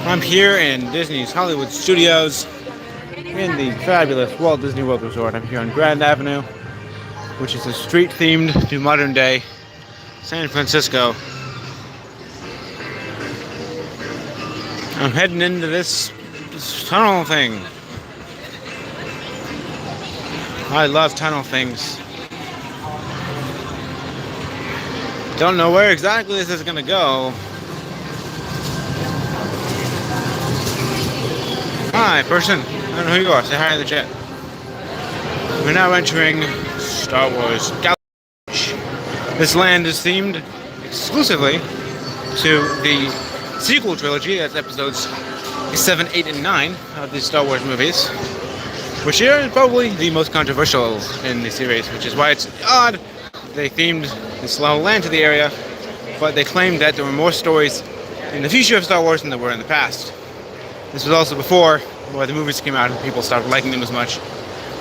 I'm here in Disney's Hollywood Studios in the fabulous Walt Disney World Resort. I'm here on Grand Avenue, which is a street themed to modern day San Francisco. I'm heading into this tunnel thing. I love tunnel things. Don't know where exactly this is gonna go. Hi, person. I don't know who you are. Say hi in the chat. We're now entering Star Wars Galaxy. This land is themed exclusively to the sequel trilogy. That's episodes 7, 8, and 9 of the Star Wars movies, which are probably the most controversial in the series, which is why it's odd they themed this whole land to the area, but they claimed that there were more stories in the future of Star Wars than there were in the past. This was also before where the movies came out and people stopped liking them as much.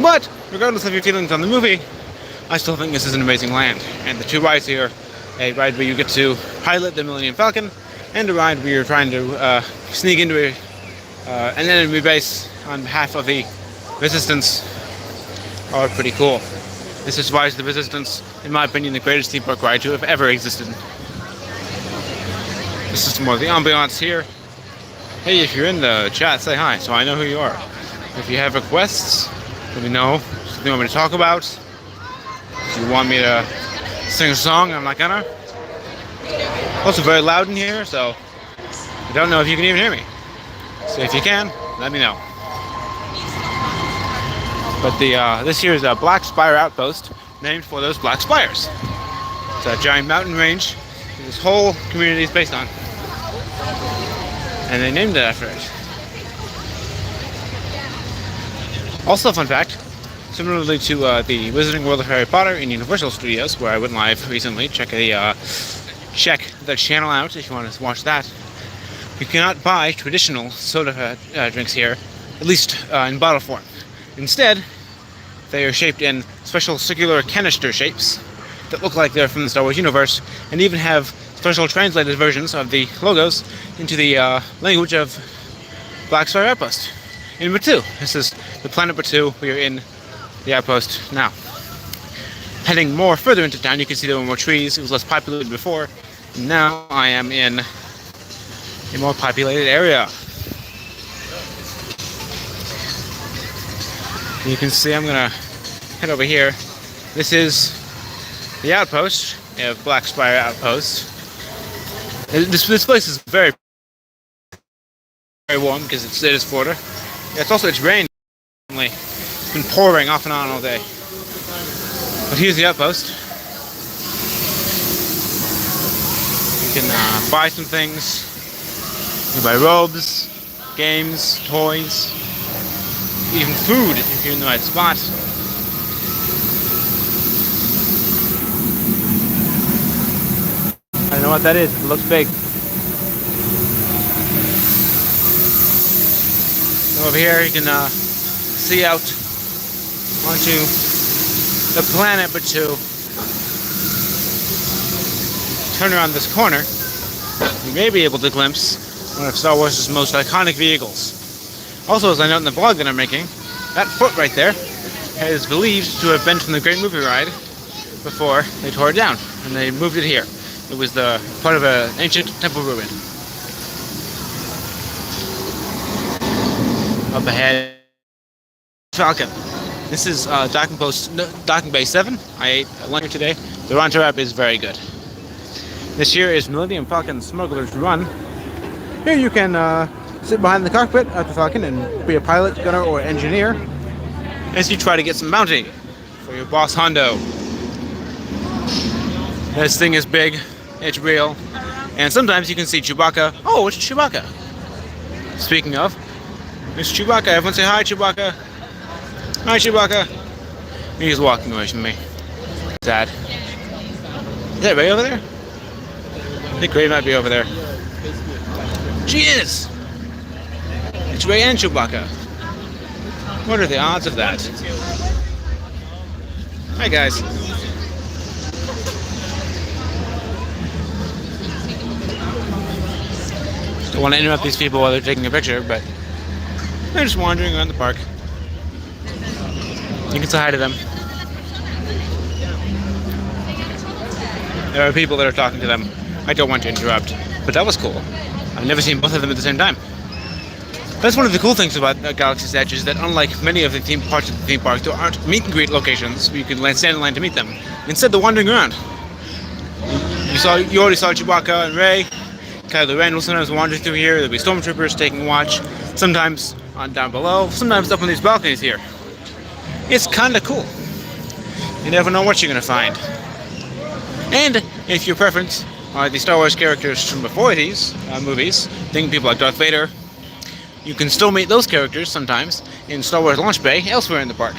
But regardless of your feelings on the movie, I still think this is an amazing land. And the two rides here, a ride where you get to pilot the Millennium Falcon, and a ride where you're trying to sneak into an enemy base on behalf of the Resistance, are pretty cool. This is why the Resistance, in my opinion, the greatest theme park ride to have ever existed. This is more of the ambiance here. Hey, if you're in the chat, say hi so I know who you are. If you have requests, let me know. Something you want me to talk about. If you want me to sing a song, I'm not gonna. Also very loud in here, so I don't know if you can even hear me. So if you can, let me know. But this here is a Black Spire outpost named for those black spires. It's a giant mountain range that this whole community is based on. And they named it after it. Also, fun fact, similarly to the Wizarding World of Harry Potter in Universal Studios, where I went live recently, check the channel out if you want to watch that. You cannot buy traditional soda drinks here, at least in bottle form. Instead, they are shaped in special circular canister shapes that look like they're from the Star Wars universe, and even have special translated versions of the logos into the language of Black Spire Outpost in Batuu. This is the planet Batuu. We are in the outpost now. Heading more further into town, you can see there were more trees. It was less populated before. Now I am in a more populated area. You can see I'm gonna head over here. This is the outpost of Black Spire Outpost. This place is very warm because it is Florida. Yeah, it's rained. It's been pouring off and on all day. But here's the outpost. You can buy some things. You can buy robes, games, toys, even food if you're in the right spot. I don't know what that is. It looks big. Over here you can see out onto the planet Batuu. Turn around this corner, you may be able to glimpse one of Star Wars' most iconic vehicles. Also, as I note in the blog that I'm making, that foot right there is believed to have been from the Great Movie Ride before they tore it down, and they moved it here. It was the part of an ancient temple ruin. Up ahead, Falcon. This is docking bay 7. I ate lunch here today. The Ronto app is very good. This here is Millennium Falcon Smuggler's Run. Here you can sit behind the cockpit of the Falcon and be a pilot, gunner, or engineer as you try to get some bounty for your boss Hondo. This thing is big, it's real, and sometimes you can see Chewbacca. Oh, it's Chewbacca. Speaking of, it's Chewbacca. Everyone say hi, Chewbacca. Hi, Chewbacca. He's walking away from me. Sad. Is that Ray over there? I think Ray might be over there. She is! It's Ray and Chewbacca. What are the odds of that? Hi, guys. Don't want to interrupt these people while they're taking a picture, but they're just wandering around the park. You can say hi to them. There are people that are talking to them. I don't want to interrupt, but that was cool. I've never seen both of them at the same time. That's one of the cool things about Galaxy's Edge is that unlike many of the parts of the theme park, there aren't meet and greet locations where you can stand in line to meet them. Instead, they're wandering around. You already saw Chewbacca and Rey. Kylo Ren will sometimes wander through here. There'll be stormtroopers taking watch. Sometimes on down below. Sometimes up on these balconies here. It's kind of cool. You never know what you're gonna find. And if your preference are the Star Wars characters from before these movies, think people like Darth Vader, you can still meet those characters sometimes in Star Wars Launch Bay elsewhere in the park.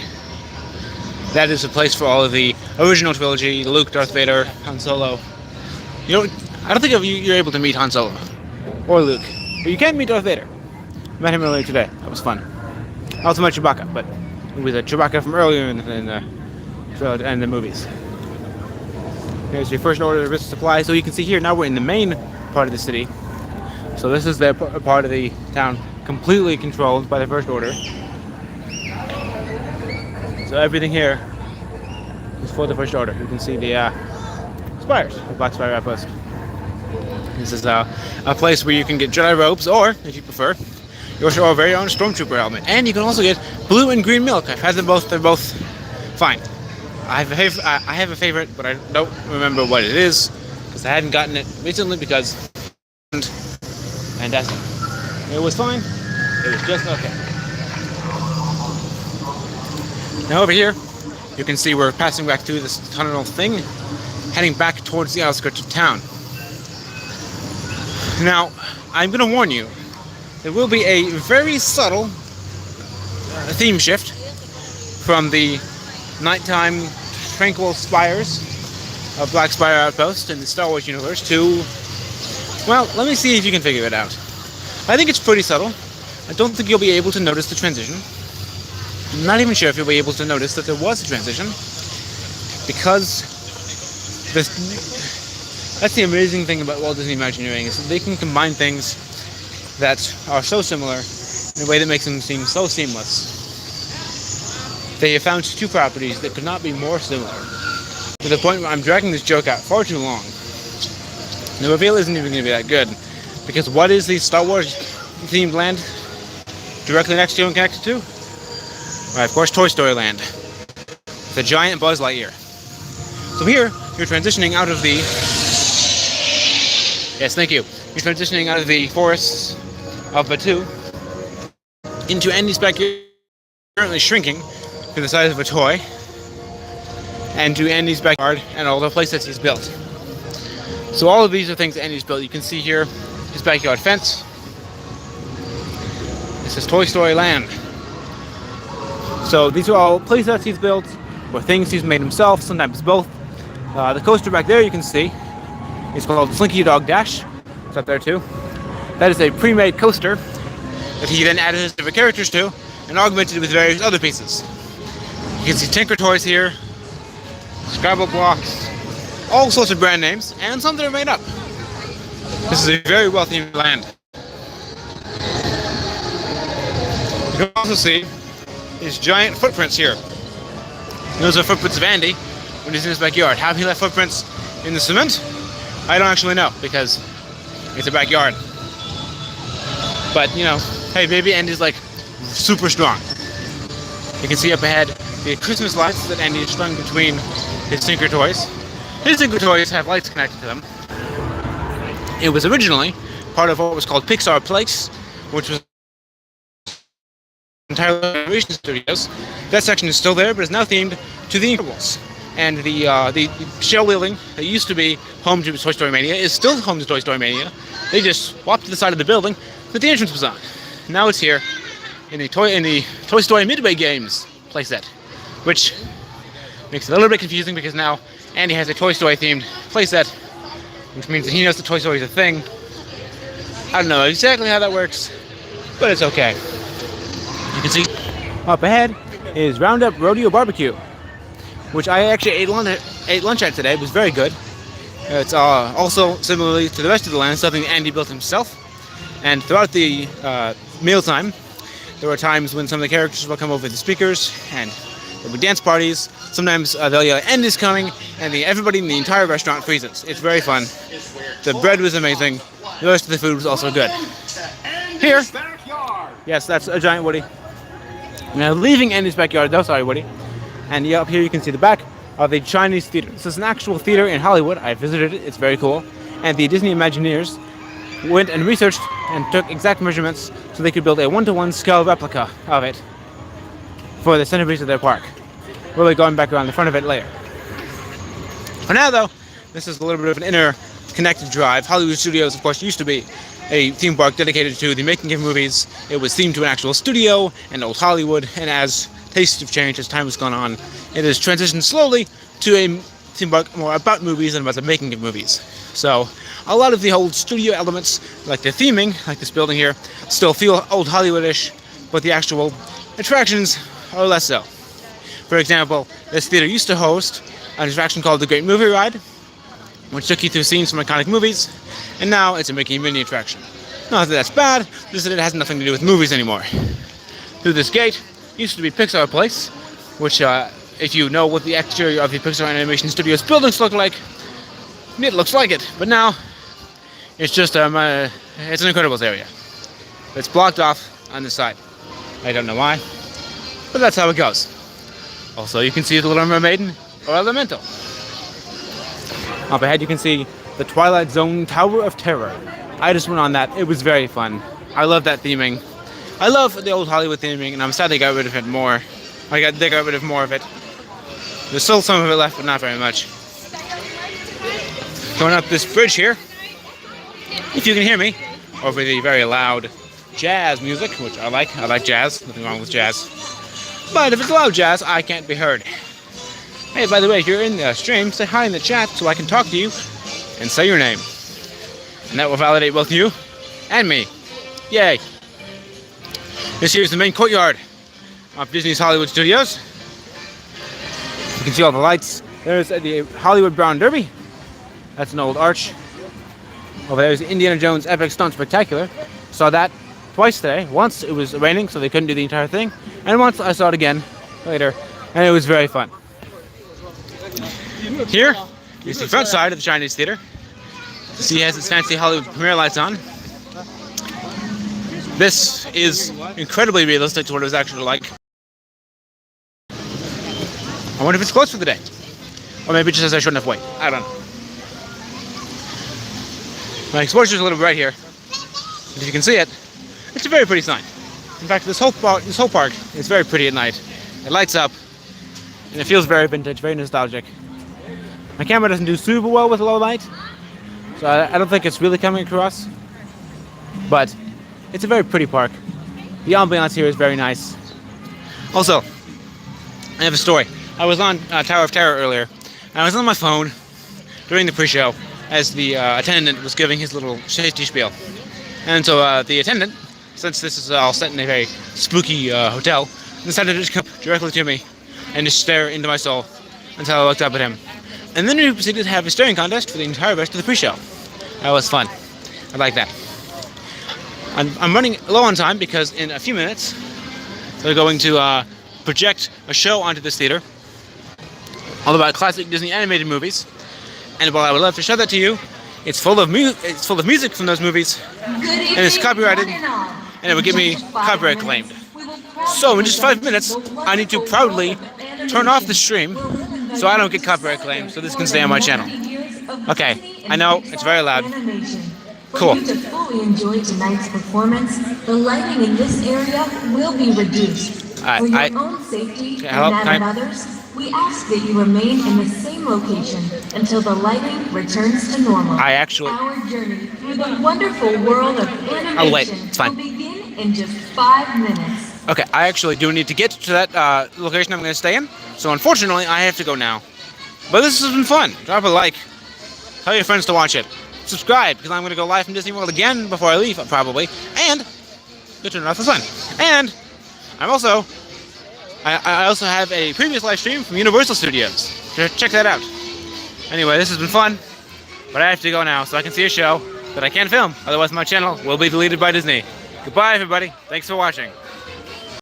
That is a place for all of the original trilogy, Luke, Darth Vader, Han Solo. I don't think you're able to meet Han Solo or Luke, but you can meet Darth Vader. I met him earlier today. That was fun. I also met Chewbacca, but it was a Chewbacca from earlier in the movies. Here's your first order of business supply. So you can see here, now we're in the main part of the city. So this is the part of the town completely controlled by the First Order. So everything here is for the First Order. You can see the spires, the Black Spire Outpost. This is a place where you can get Jedi robes, or, if you prefer, your very own Stormtrooper helmet. And you can also get blue and green milk. I've had them both. They're both fine. I have a favorite, but I don't remember what it is because I hadn't gotten it recently because fantastic. It was fine. It was just okay. Now over here, you can see we're passing back through this tunnel thing, heading back towards the outskirts of town. Now, I'm going to warn you, there will be a very subtle theme shift from the nighttime tranquil spires of Black Spire Outpost in the Star Wars universe to, well, let me see if you can figure it out. I think it's pretty subtle. I don't think you'll be able to notice the transition. I'm not even sure if you'll be able to notice that there was a transition, because that's the amazing thing about Walt Disney Imagineering, is that they can combine things that are so similar in a way that makes them seem so seamless. They have found two properties that could not be more similar, to the point where I'm dragging this joke out far too long. The reveal isn't even going to be that good, because what is the Star Wars themed land directly next to and connected to? Right, of course, Toy Story Land. The giant Buzz Lightyear. So here, you're transitioning out of the... Yes, thank you. You're transitioning out of the forests of Batuu into Andy's backyard, currently shrinking to the size of a toy, and to Andy's backyard and all the places he's built. So all of these are things Andy's built. You can see here his backyard fence. This is Toy Story Land. So these are all playsets he's built, or things he's made himself, sometimes both. The coaster back there you can see is called Slinky Dog Dash. It's up there too. That is a pre-made coaster that he then added his different characters to and augmented with various other pieces. You can see Tinker Toys here, Scrabble blocks, all sorts of brand names, and some that are made up. This is a very well-themed land. You can also see his giant footprints here. Those are footprints of Andy when he's in his backyard. How he left footprints in the cement, I don't actually know, because it's a backyard. But, you know, hey, maybe Andy's like super strong. You can see up ahead the Christmas lights that Andy has strung between his Tinker Toys. His Tinker Toys have lights connected to them. It was originally part of what was called Pixar Place, which was entirely animation studios. That section is still there, but is now themed to The Incredibles. And the shell wheeling that used to be home to Toy Story Mania is still home to Toy Story Mania. They just swapped to the side of the building that the entrance was on. Now it's here in the Toy Story Midway Games playset, which makes it a little bit confusing because now Andy has a Toy Story themed playset, which means that he knows that Toy Story is a thing. I don't know exactly how that works, but it's okay. You can see up ahead is Roundup Rodeo Barbecue, which I actually ate lunch at today. It was very good. It's also, similarly to the rest of the land, something Andy built himself. And throughout the mealtime, there were times when some of the characters will come over the speakers, and there'll be dance parties. Sometimes they'll yell, "End is coming," and everybody in the entire restaurant freezes. It's very fun. The bread was amazing. The rest of the food was also good. Here, yes, that's a giant Woody. Now, leaving Andy's backyard, though, sorry, Woody. And up here you can see the back of the Chinese theater. This is an actual theater in Hollywood. I visited it. It's very cool. And the Disney Imagineers went and researched and took exact measurements so they could build a 1-to-1 scale replica of it for the centerpiece of their park. We'll be going back around the front of it later. For now, though, this is a little bit of an interconnected drive. Hollywood Studios, of course, used to be a theme park dedicated to the making of movies. It was themed to an actual studio and old Hollywood, and as tastes have changed as time has gone on, it has transitioned slowly to a theme park more about movies than about the making of movies. So a lot of the old studio elements, like the theming, like this building here, still feel old Hollywoodish, but the actual attractions are less so. For example, this theater used to host an attraction called the Great Movie Ride, which took you through scenes from iconic movies, and now it's a Mickey and Minnie attraction. Not that that's bad, just that it has nothing to do with movies anymore. Through this gate used to be Pixar Place, which, if you know what the exterior of the Pixar Animation Studios buildings look like, it looks like it. But now, it's just it's an Incredibles area. It's blocked off on the side. I don't know why, but that's how it goes. Also, you can see the Little Mermaid or Elemental. Up ahead, you can see the Twilight Zone Tower of Terror. I just went on that. It was very fun. I love that theming. I love the old Hollywood theming, and I'm sad they got rid of it more. They got rid of more of it. There's still some of it left, but not very much. Going up this bridge here, if you can hear me, over the very loud jazz music, which I like. I like jazz. Nothing wrong with jazz. But if it's loud jazz, I can't be heard. Hey, by the way, if you're in the stream, say hi in the chat so I can talk to you and say your name. And that will validate both you and me. Yay. This here is the main courtyard of Disney's Hollywood Studios. You can see all the lights. There's the Hollywood Brown Derby. That's an old arch. Over there is the Indiana Jones Epic Stunt Spectacular. Saw that twice today. Once it was raining, so they couldn't do the entire thing. And once I saw it again later, and it was very fun. Here is the front side of the Chinese Theater. See, it has its fancy Hollywood premiere lights on. This is incredibly realistic to what it was actually like. I wonder if it's closed for the day. Or maybe it just says I shouldn't have waited. I don't know. My exposure is a little bright here. But if you can see it, it's a very pretty sign. In fact, this whole park is very pretty at night. It lights up, and it feels very vintage, very nostalgic. My camera doesn't do super well with low light, so I don't think it's really coming across. But it's a very pretty park. The ambiance here is very nice. Also, I have a story. I was on Tower of Terror earlier, and I was on my phone during the pre-show as the attendant was giving his little safety spiel. And so the attendant, since this is all set in a very spooky hotel, decided to just come directly to me and just stare into my soul until I looked up at him. And then we proceeded to have a staring contest for the entire rest of the pre-show. That was fun. I like that. I'm running low on time because in a few minutes they're going to project a show onto this theater all about classic Disney animated movies. And while I would love to show that to you, it's full of music from those movies, and it's copyrighted, and it would get me copyright claimed. So in just 5 minutes, I need to proudly turn off the stream so I don't get copyright claimed, so this can stay on my channel. Okay, I know it's very loud. Cool. For you to fully enjoy tonight's performance, the lighting in this area will be reduced. For your own safety and that of others, we ask that you remain in the same location until the lighting returns to normal. Our journey through the wonderful world of animation will begin in just 5 minutes. Okay, I actually do need to get to that location I'm going to stay in, so unfortunately I have to go now. But this has been fun. Drop a like. Tell your friends to watch it. Subscribe, because I'm going to go live from Disney World again before I leave, probably. And go turn off the sun. And I also have a previous live stream from Universal Studios. Check that out. Anyway, this has been fun, but I have to go now so I can see a show that I can film. Otherwise, my channel will be deleted by Disney. Goodbye, everybody. Thanks for watching.